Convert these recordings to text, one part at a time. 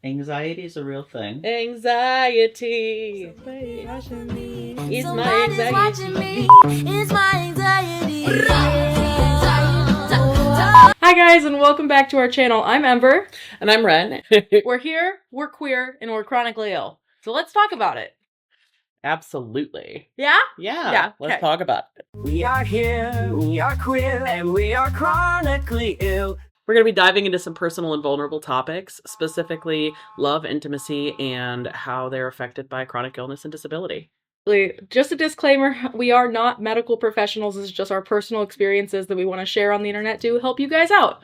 Anxiety is a real thing. Anxiety. Somebody watching me. It's my Somebody's anxiety. watching me. It's my anxiety. Hi guys, and welcome back to our channel. I'm Ember. And I'm Wren. We're here, we're queer, and we're chronically ill. So let's talk about it. Absolutely. Yeah? Yeah. Let's okay. talk about it. We are here, we are queer, and we are chronically ill. We're going to be diving into some personal and vulnerable topics, specifically love, intimacy, and how they're affected by chronic illness and disability. Just a disclaimer, we are not medical professionals. This is just our personal experiences that we want to share on the internet to help you guys out.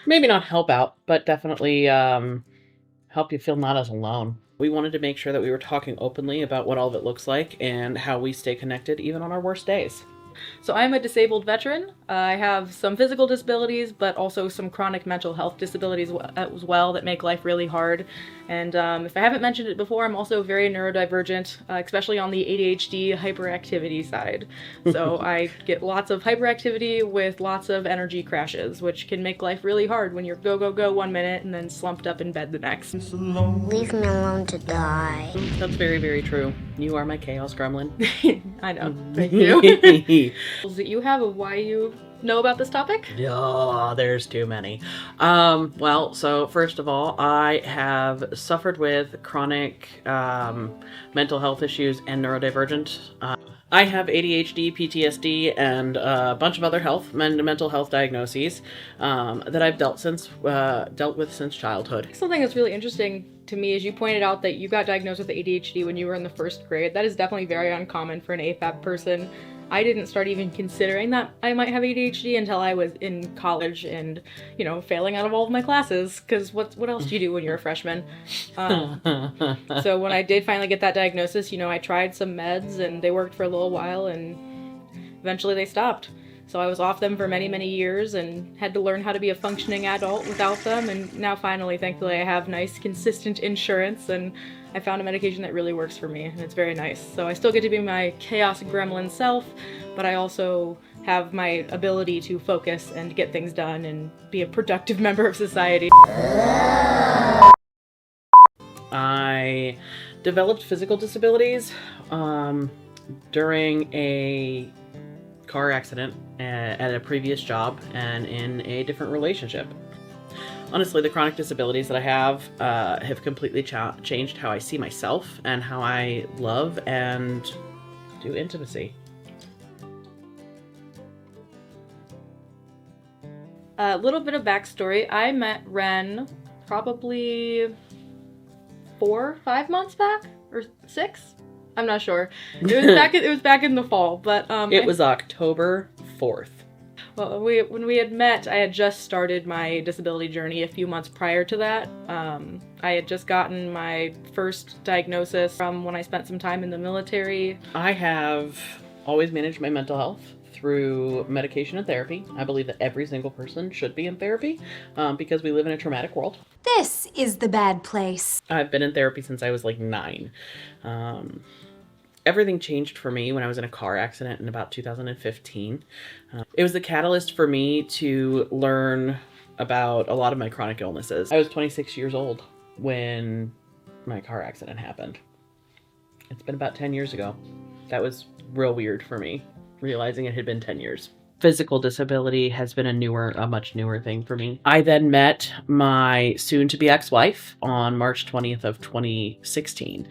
Maybe not help out, but definitely help you feel not as alone. We wanted to make sure that we were talking openly about what all of it looks like and how we stay connected even on our worst days. So I'm a disabled veteran. I have some physical disabilities, but also some chronic mental health disabilities as well that make life really hard. And if I haven't mentioned it before, I'm also very neurodivergent, especially on the ADHD hyperactivity side. So I get lots of hyperactivity with lots of energy crashes, which can make life really hard when you're go, go, go 1 minute and then slumped up in bed the next. Leave me alone to die. That's very, very true. You are my chaos gremlin. I know. Thank you. That you have of why you know about this topic? Oh, there's too many. Well, so first of all, I have suffered with chronic mental health issues and neurodivergent. I have ADHD, PTSD, and a bunch of other mental health diagnoses that I've dealt with since childhood. Something that's really interesting to me is you pointed out that you got diagnosed with ADHD when you were in the first grade. That is definitely very uncommon for an AFAB person. I didn't start even considering that I might have ADHD until I was in college and, failing out of all of my classes, because what else do you do when you're a freshman? So when I did finally get that diagnosis, I tried some meds and they worked for a little while and eventually they stopped. So I was off them for many, many years and had to learn how to be a functioning adult without them. And now finally, thankfully, I have nice, consistent insurance and I found a medication that really works for me and it's very nice. So I still get to be my chaos gremlin self, but I also have my ability to focus and get things done and be a productive member of society. I developed physical disabilities during a car accident at a previous job and in a different relationship. Honestly, the chronic disabilities that I have completely changed how I see myself and how I love and do intimacy. A little bit of backstory. I met Wren probably 4-5 months back or 6. I'm not sure. It was back in the fall, but it was October 4th. Well, when we had met, I had just started my disability journey a few months prior to that. I had just gotten my first diagnosis from when I spent some time in the military. I have always managed my mental health through medication and therapy. I believe that every single person should be in therapy because we live in a traumatic world. This is the bad place. I've been in therapy since I was like 9. Everything changed for me when I was in a car accident in about 2015. It was the catalyst for me to learn about a lot of my chronic illnesses. I was 26 years old when my car accident happened. It's been about 10 years ago. That was real weird for me, realizing it had been 10 years. Physical disability has been a much newer thing for me. I then met my soon-to-be ex-wife on March 20th of 2016.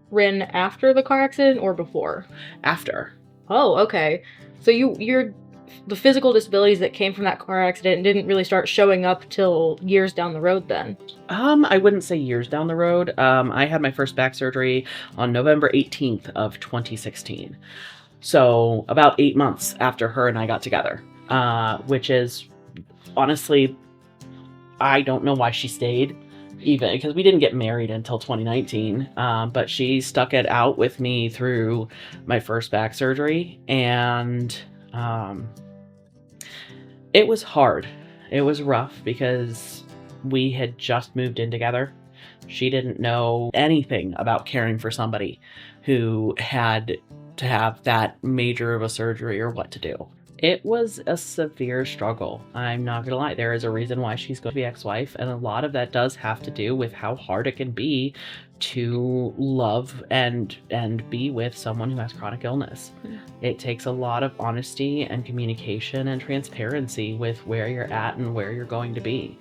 Wren after the car accident or before? After. Oh, okay. So the physical disabilities that came from that car accident didn't really start showing up till years down the road then? I wouldn't say years down the road. I had my first back surgery on November 18th of 2016. So about 8 months after her and I got together, which is honestly, I don't know why she stayed. Even because we didn't get married until 2019, but she stuck it out with me through my first back surgery, and it was hard. It was rough because we had just moved in together. She didn't know anything about caring for somebody who had to have that major of a surgery or what to do. It was a severe struggle. I'm not gonna lie. There is a reason why she's going to be ex-wife, and a lot of that does have to do with how hard it can be to love and be with someone who has chronic illness. It takes a lot of honesty and communication and transparency with where you're at and where you're going to be.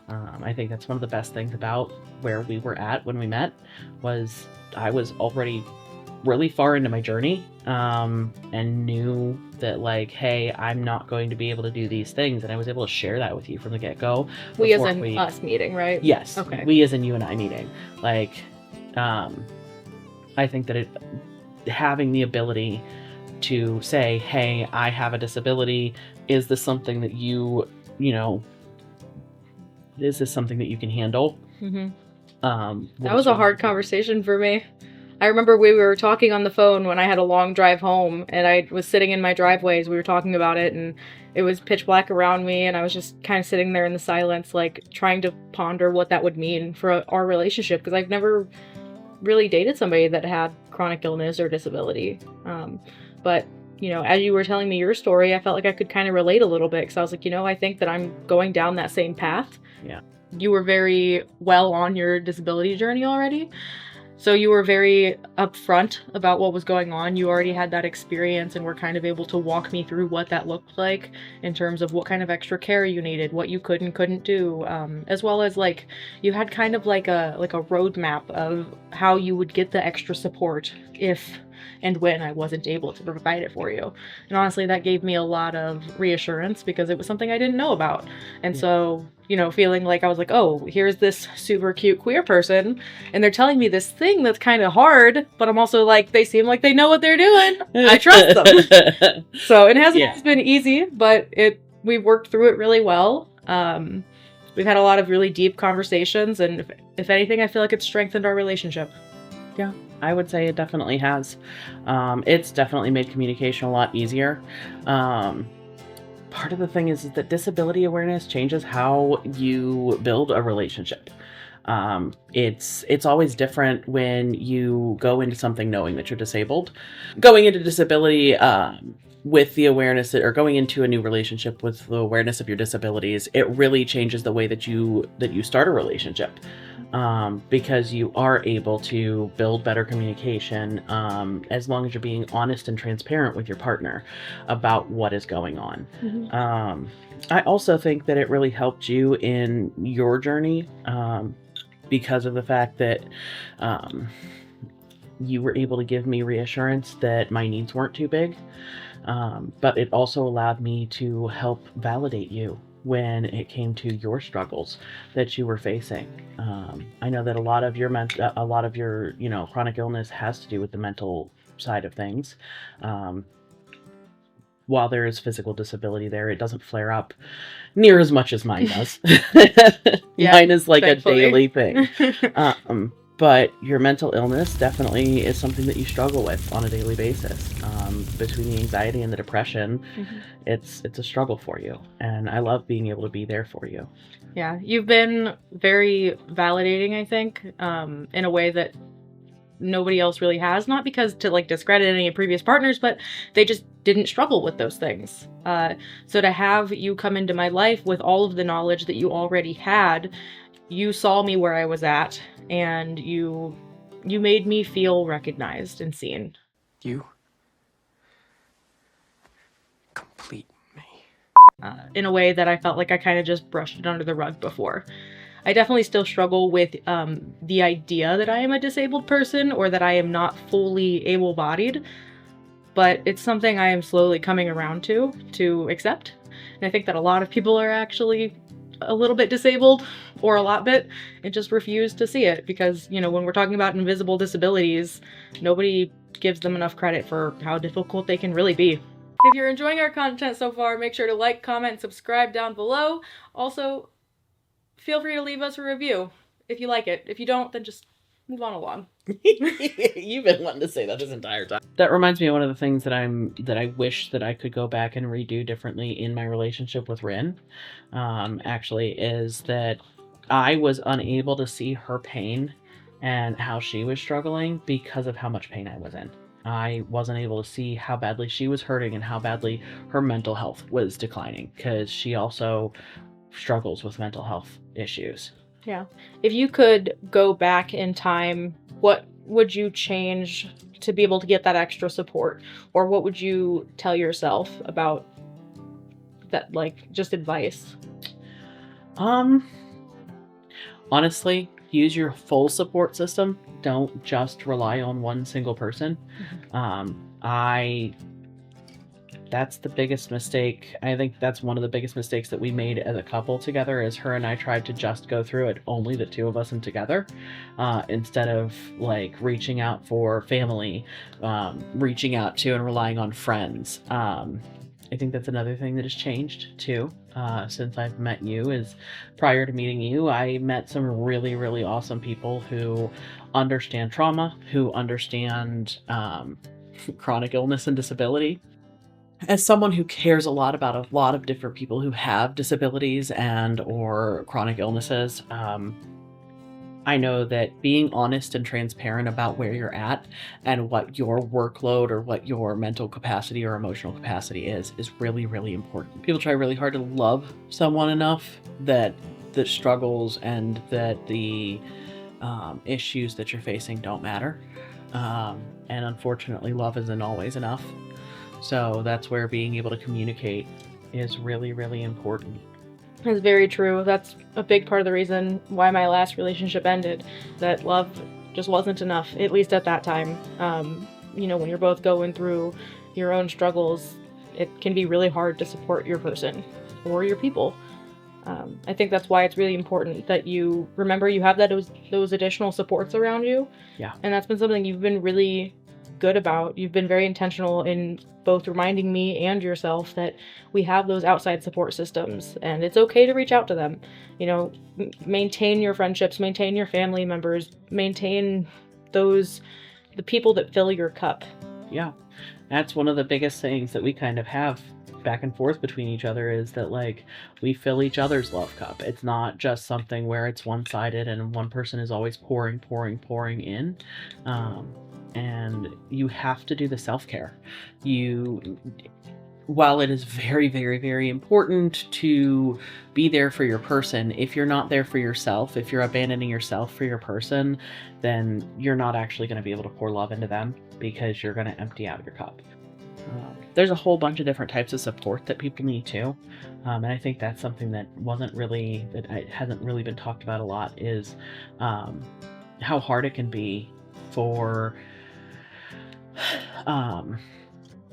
I think that's one of the best things about where we were at when we met, was I was already really far into my journey, and knew that, like, hey, I'm not going to be able to do these things, and I was able to share that with you from the get-go. We as in us meeting, right? Yes. Okay. We as in you and I meeting. Like, I think that having the ability to say, hey, I have a disability, is this something that is this something that you can handle? Mm-hmm. That was a hard conversation for me. I remember we were talking on the phone when I had a long drive home, and I was sitting in my driveway as we were talking about it, and it was pitch black around me, and I was just kind of sitting there in the silence, like trying to ponder what that would mean for our relationship, because I've never really dated somebody that had chronic illness or disability. But as you were telling me your story, I felt like I could kind of relate a little bit, because I was like, I think that I'm going down that same path. Yeah. You were very well on your disability journey already. So you were very upfront about what was going on. You already had that experience and were kind of able to walk me through what that looked like in terms of what kind of extra care you needed, what you could and couldn't do, as well as like you had kind of like a roadmap of how you would get the extra support if and when I wasn't able to provide it for you. And honestly, that gave me a lot of reassurance, because it was something I didn't know about. And so, feeling like I was like, oh, here's this super cute queer person, and they're telling me this thing that's kind of hard, but I'm also like, they seem like they know what they're doing. I trust them. So it hasn't always been easy, but we've worked through it really well. We've had a lot of really deep conversations, and if anything, I feel like it's strengthened our relationship. Yeah, I would say it definitely has. It's definitely made communication a lot easier. Part of the thing is that disability awareness changes how you build a relationship. It's always different when you go into something knowing that you're disabled. Going into disability with the awareness or going into a new relationship with the awareness of your disabilities, it really changes the way that you start a relationship. Because you are able to build better communication, as long as you're being honest and transparent with your partner about what is going on. Mm-hmm. I also think that it really helped you in your journey, because of the fact that you were able to give me reassurance that my needs weren't too big, but it also allowed me to help validate you when it came to your struggles that you were facing. I know that a lot of your chronic illness has to do with the mental side of things. While there is physical disability there, it doesn't flare up near as much as mine does. Mine is like thankfully a daily thing. But your mental illness definitely is something that you struggle with on a daily basis. Between the anxiety and the depression, mm-hmm. it's a struggle for you. And I love being able to be there for you. Yeah, you've been very validating, I think, in a way that nobody else really has. Not because to like discredit any previous partners, but they just didn't struggle with those things. So to have you come into my life with all of the knowledge that you already had, you saw me where I was at, and you made me feel recognized and seen. You complete me. In a way that I felt like I kind of just brushed it under the rug before. I definitely still struggle with the idea that I am a disabled person or that I am not fully able-bodied, but it's something I am slowly coming around to accept. And I think that a lot of people are actually a little bit disabled, or a lot bit, and just refuse to see it because, when we're talking about invisible disabilities, nobody gives them enough credit for how difficult they can really be. If you're enjoying our content so far, make sure to like, comment, and subscribe down below. Also, feel free to leave us a review if you like it. If you don't, then just move on along. You've been wanting to say that this entire time. That reminds me of one of the things that I wish that I could go back and redo differently in my relationship with Wren, actually, is that I was unable to see her pain and how she was struggling because of how much pain I was in. I wasn't able to see how badly she was hurting and how badly her mental health was declining, because she also struggles with mental health issues. Yeah. If you could go back in time, what would you change to be able to get that extra support? Or what would you tell yourself about that, like, just advice? Honestly, use your full support system. Don't just rely on one single person. That's the biggest mistake. I think that's one of the biggest mistakes that we made as a couple together, is her and I tried to just go through it, only the two of us and together, instead of like reaching out for family, reaching out to and relying on friends. I think that's another thing that has changed too, since I've met you. Is prior to meeting you, I met some really, really awesome people who understand trauma, who understand chronic illness and disability. As someone who cares a lot about a lot of different people who have disabilities and or chronic illnesses, I know that being honest and transparent about where you're at and what your workload or what your mental capacity or emotional capacity is really, really important. People try really hard to love someone enough that the struggles and that the issues that you're facing don't matter. And unfortunately, love isn't always enough. So that's where being able to communicate is really, really important. That's very true. That's a big part of the reason why my last relationship ended. That love just wasn't enough, at least at that time. When you're both going through your own struggles, it can be really hard to support your person or your people. I think that's why it's really important that you remember you have those additional supports around you. Yeah. And that's been something you've been really good about. You've been very intentional in both reminding me and yourself that we have those outside support systems, and it's okay to reach out to them. Maintain your friendships, maintain your family members, maintain the people that fill your cup. Yeah. That's one of the biggest things that we kind of have back and forth between each other, is that like we fill each other's love cup. It's not just something where it's one-sided and one person is always pouring in. And you have to do the self-care. While it is very, very, very important to be there for your person, if you're not there for yourself, if you're abandoning yourself for your person, then you're not actually going to be able to pour love into them, because you're going to empty out your cup. There's a whole bunch of different types of support that people need too. And I think that's something that hasn't really been talked about a lot, is how hard it can be for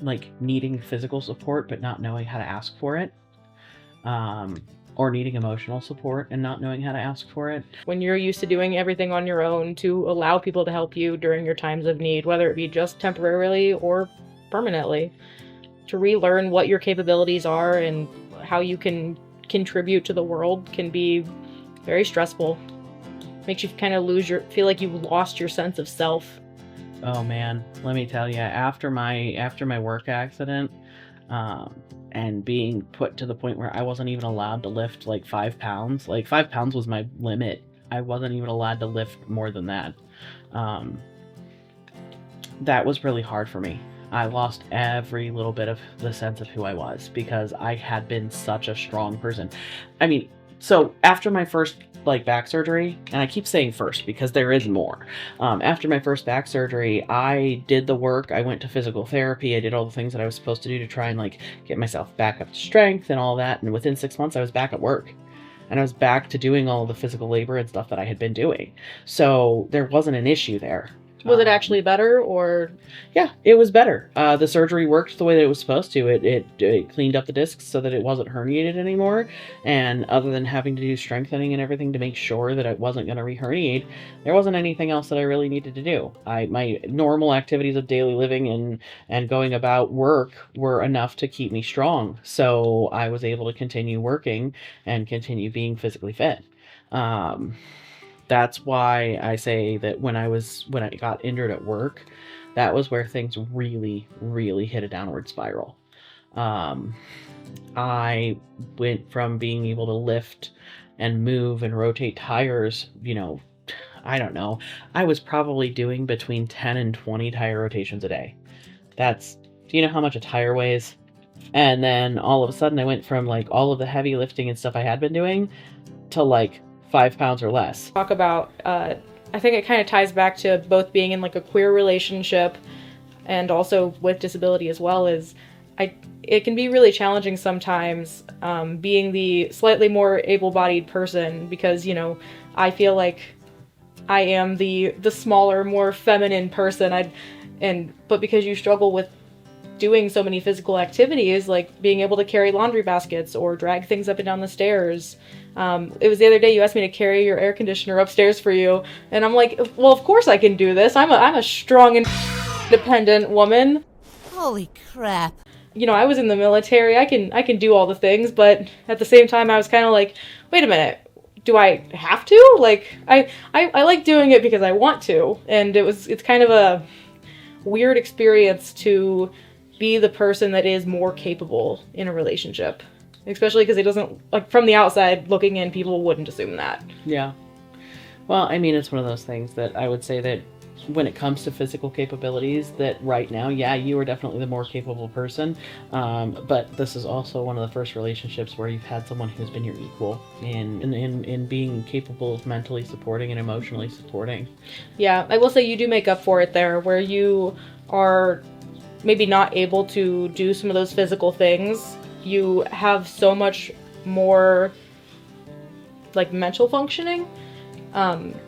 like needing physical support but not knowing how to ask for it, or needing emotional support and not knowing how to ask for it. When you're used to doing everything on your own, to allow people to help you during your times of need, whether it be just temporarily or permanently, to relearn what your capabilities are and how you can contribute to the world, can be very stressful. Makes you kind of feel like you've lost your sense of self. Oh man, let me tell you, after my work accident, and being put to the point where I wasn't even allowed to lift like 5 pounds. Like 5 pounds was my limit. I wasn't even allowed to lift more than that. That was really hard for me. I lost every little bit of the sense of who I was, because I had been such a strong person. I mean, so after my first back surgery, and I keep saying first because there is more. After my first back surgery, I did the work. I went to physical therapy. I did all the things that I was supposed to do to try and get myself back up to strength and all that. And within 6 months, I was back at work. And I was back to doing all the physical labor and stuff that I had been doing. So there wasn't an issue there. Was it actually better, or? Yeah, it was better. The surgery worked the way that it was supposed to. It cleaned up the discs so that it wasn't herniated anymore. And other than having to do strengthening and everything to make sure that it wasn't going to re-herniate, there wasn't anything else that I really needed to do. My normal activities of daily living and going about work were enough to keep me strong. So I was able to continue working and continue being physically fit. That's why I say that when I got injured at work, that was where things really, really hit a downward spiral. I went from being able to lift and move and rotate tires, I don't know. I was probably doing between 10 and 20 tire rotations a day. Do you know how much a tire weighs? And then all of a sudden I went from like all of the heavy lifting and stuff I had been doing to like 5 pounds or less. Talk about, I think it kind of ties back to both being in like a queer relationship and also with disability as well, is it can be really challenging sometimes, being the slightly more able-bodied person, because, you know, I feel like I am the smaller, more feminine person. But because you struggle with doing so many physical activities, like being able to carry laundry baskets or drag things up and down the stairs. It was the other day you asked me to carry your air conditioner upstairs for you, and I'm like, well, of course I can do this. I'm a strong and independent woman. Holy crap. You know, I was in the military. I can do all the things, but at the same time I was kind of like, wait a minute. Do I have to? Like, I like doing it because I want to. And it's kind of a weird experience to be the person that is more capable in a relationship. Especially because it doesn't, like, from the outside looking in, people wouldn't assume that. Yeah. Well, I mean, it's one of those things that I would say that when it comes to physical capabilities, that right now, yeah, you are definitely the more capable person. But this is also one of the first relationships where you've had someone who's been your equal in being capable of mentally supporting and emotionally supporting. Yeah, I will say you do make up for it there, where you are maybe not able to do some of those physical things. You have so much more, like, mental functioning.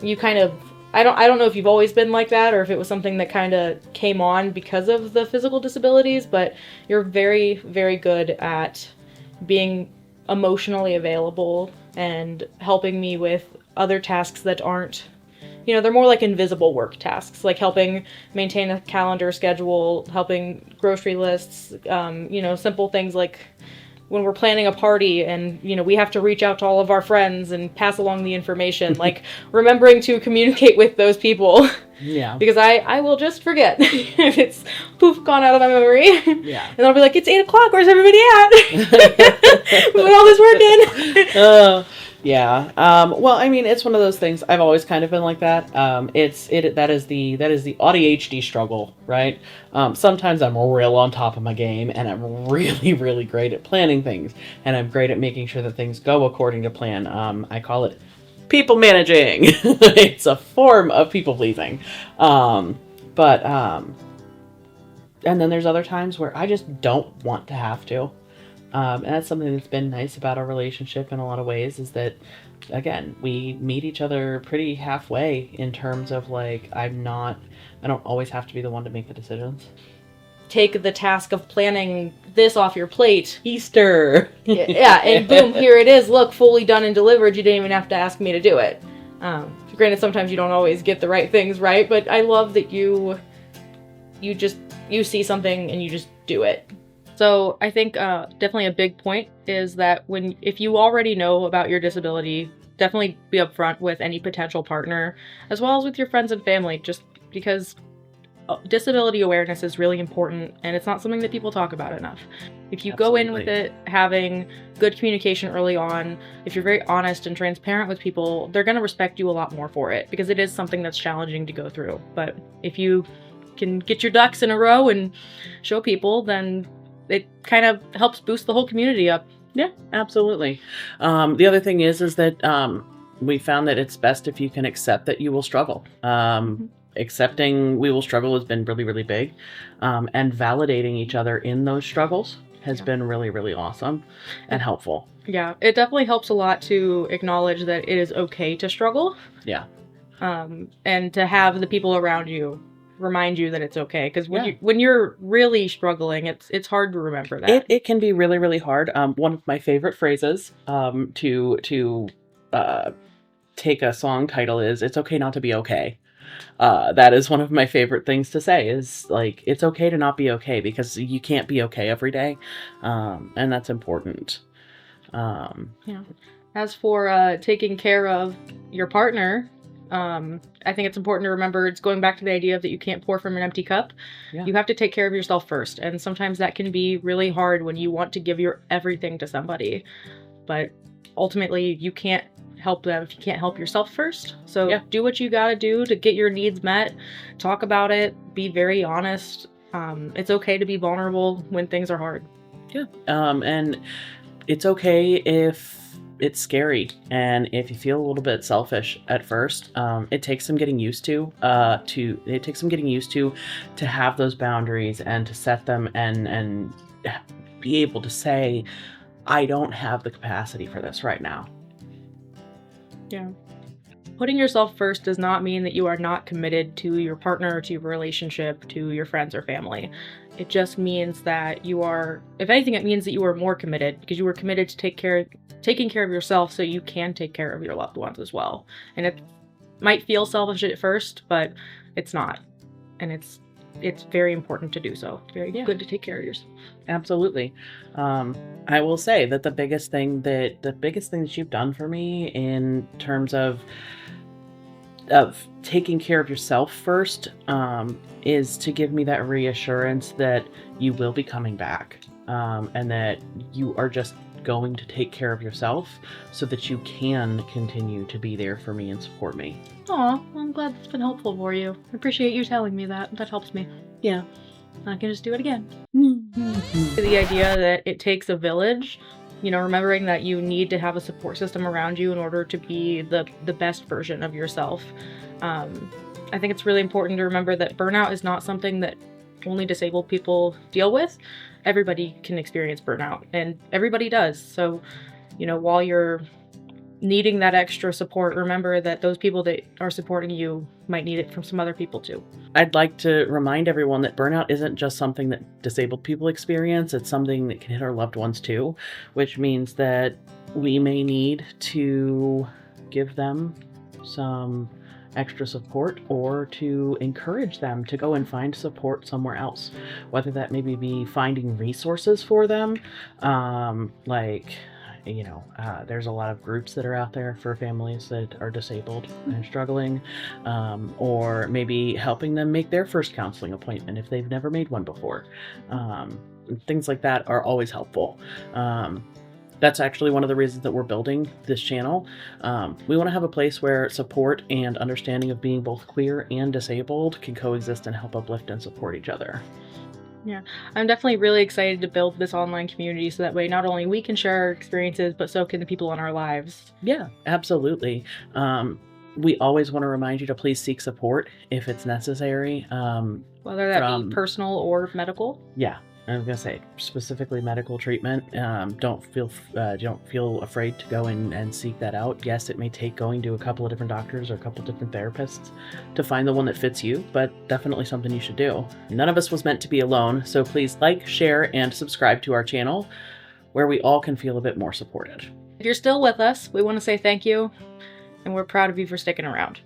You kind of, I don't know if you've always been like that or if it was something that kind of came on because of the physical disabilities, but you're very, very good at being emotionally available and helping me with other tasks that aren't, you know, they're more like invisible work tasks, like helping maintain a calendar schedule, helping grocery lists, you know, simple things like when we're planning a party and, you know, we have to reach out to all of our friends and pass along the information, like remembering to communicate with those people. Yeah. Because I will just forget if it's poof gone out of my memory. Yeah. And I'll be like, it's 8 o'clock, where's everybody at? Put all this work in. Yeah. Well, I mean, it's one of those things. I've always kind of been like that. That is the ADHD struggle, right? Sometimes I'm real on top of my game, and I'm really, really great at planning things, and I'm great at making sure that things go according to plan. I call it people managing. It's a form of people pleasing. And then there's other times where I just don't want to have to. And that's something that's been nice about our relationship in a lot of ways, is that, again, we meet each other pretty halfway in terms of, like, I don't always have to be the one to make the decisions. Take the task of planning this off your plate. Easter! Yeah, and boom, here it is. Look, fully done and delivered. You didn't even have to ask me to do it. Granted, sometimes you don't always get the right things right, but I love that you see something and you just do it. So I think definitely a big point is that if you already know about your disability, definitely be upfront with any potential partner, as well as with your friends and family, just because disability awareness is really important, and it's not something that people talk about enough. If you go in with it having good communication early on, if you're very honest and transparent with people, they're going to respect you a lot more for it, because it is something that's challenging to go through. But if you can get your ducks in a row and show people, then it kind of helps boost the whole community up. Yeah, absolutely. The other thing is that we found that it's best if you can accept that you will struggle. Accepting we will struggle has been really, really big. And validating each other in those struggles has been really, really awesome and helpful. Yeah, it definitely helps a lot to acknowledge that it is okay to struggle. Yeah. And to have the people around you remind you that it's okay, because when you're really struggling, it's hard to remember that. It can be really, really hard. One of my favorite phrases to take a song title is "It's okay not to be okay." That is one of my favorite things to say, is like, it's okay to not be okay, because you can't be okay every day, and that's important. Yeah. As for taking care of your partner, I think it's important to remember, it's going back to the idea of that you can't pour from an empty cup. Yeah. You have to take care of yourself first. And sometimes that can be really hard when you want to give your everything to somebody. But ultimately you can't help them if you can't help yourself first. So Yeah. do what you gotta do to get your needs met. Talk about it. Be very honest. It's okay to be vulnerable when things are hard. Yeah. And it's okay if it's scary and if you feel a little bit selfish at first. It takes some getting used to have those boundaries and to set them and be able to say, I don't have the capacity for this right now. Yeah. Putting yourself first does not mean that you are not committed to your partner, to your relationship, to your friends or family. It just means that you are, if anything, it means that you are more committed because you were committed to taking care of yourself so you can take care of your loved ones as well. And it might feel selfish at first, but it's not. And it's very important to do so. Very good to take care of yourself. Absolutely. I will say that the biggest thing that you've done for me in terms of taking care of yourself first is to give me that reassurance that you will be coming back, and that you are just going to take care of yourself so that you can continue to be there for me and support me. Aw, well, I'm glad that's been helpful for you. I appreciate you telling me that. That helps me. Yeah. I can just do it again. The idea that it takes a village, remembering that you need to have a support system around you in order to be the best version of yourself. I think it's really important to remember that burnout is not something that only disabled people deal with. Everybody can experience burnout, and everybody does. So, while you're needing that extra support, remember that those people that are supporting you might need it from some other people too. I'd like to remind everyone that burnout isn't just something that disabled people experience. It's something that can hit our loved ones too, which means that we may need to give them some extra support or to encourage them to go and find support somewhere else, whether that maybe be finding resources for them, there's a lot of groups that are out there for families that are disabled and struggling, or maybe helping them make their first counseling appointment if they've never made one before. Things like that are always helpful. That's actually one of the reasons that we're building this channel. We want to have a place where support and understanding of being both queer and disabled can coexist and help uplift and support each other. Yeah, I'm definitely really excited to build this online community so that way not only we can share our experiences, but so can the people in our lives. Yeah, absolutely. We always want to remind you to please seek support if it's necessary. Whether that be personal or medical. Yeah, I was gonna say specifically medical treatment. Don't feel afraid to go and seek that out. Yes, it may take going to a couple of different doctors or a couple of different therapists to find the one that fits you, but definitely something you should do. None of us was meant to be alone, so please like, share, and subscribe to our channel where we all can feel a bit more supported. If you're still with us, we want to say thank you, and we're proud of you for sticking around.